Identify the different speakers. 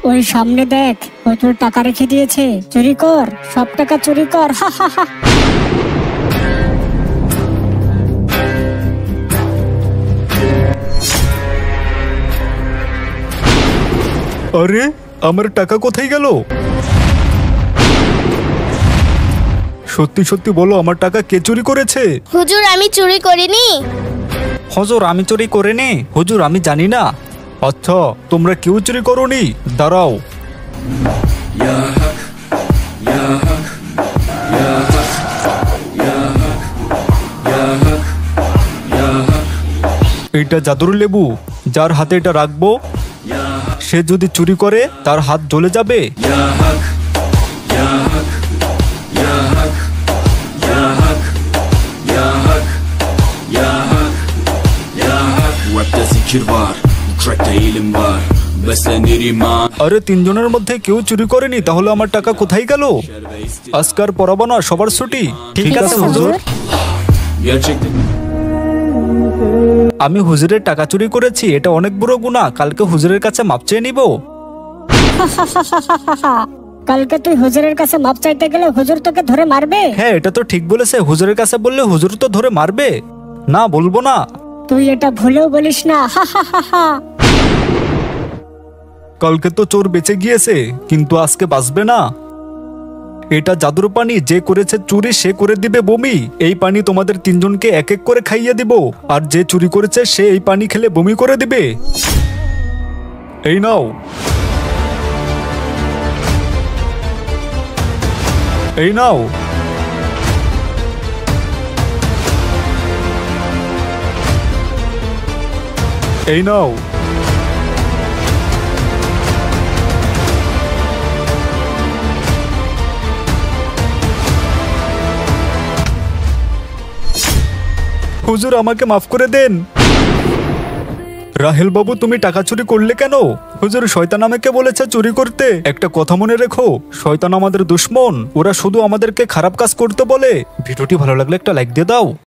Speaker 1: ওই সামনে দেখ, হুজুর টাকা রেখে দিয়েছে, চুরি কর, সব টাকা চুরি কর।
Speaker 2: আরে আমার টাকা কোথায় গেল? সত্যি সত্যি বলো, আমার টাকা কে চুরি করেছে?
Speaker 3: হুজুর আমি চুরি করিনি।
Speaker 2: হুজুর আমি চুরি করিনি। হুজুর আমি জানি না। আচ্ছা তোমরা কেউ চুরি করোনি? দাঁড়াও। এটা জাদুর লেবু, যার হাতে এটা রাখবো সে যদি চুরি করে তার হাত জ্বলে যাবে। আরে তিনজনের মধ্যে কেউ চুরি করেনি, তাহলে আমার টাকা কোথায় গেল? আজকার পড়াবো না, সবার ছুটি। ঠিক আছে হুজুর। আমি হুজুরের টাকা চুরি করেছি, এটা অনেক বড় গুনাহ। কালকে হুজুরের কাছে মাপ চেয়ে নিব।
Speaker 1: কালকে তুই হুজুরের কাছে মাপ চাইতে গেলে হুজুর তোকে ধরে মারবে।
Speaker 2: হ্যাঁ এটা তো ঠিক বলেছে, হুজুরের কাছে বললে হুজুর তো ধরে মারবে। না বলবো না।
Speaker 1: তুই এটা ভুলেও বলিস না।
Speaker 2: কালকে তো চোর বেঁচে গিয়েছে, কিন্তু আজকে বাঁচবে না। এটা জাদুর পানি, যে করেছে চুরি সে করে দিবে বমি। এই পানি তোমাদের তিনজনকে এক এক করে খাইয়ে দিব, আর যে চুরি করেছে সে এই পানি খেলে বমি করে দিবে। এই নাও। এই নাও। এই নাও। হুজুর আমাকে মাফ করে দেন। রাহেল বাবু তুমি টাকা চুরি করলে কেন? হুজুর শয়তান আমাকে বলেছে চুরি করতে। একটা কথা মনে রেখো, শয়তান আমাদের দুশমন, ওরা শুধু আমাদেরকে খারাপ কাজ করতে বলে। ভিডিওটি ভালো লাগলে একটা লাইক দিয়ে দাও।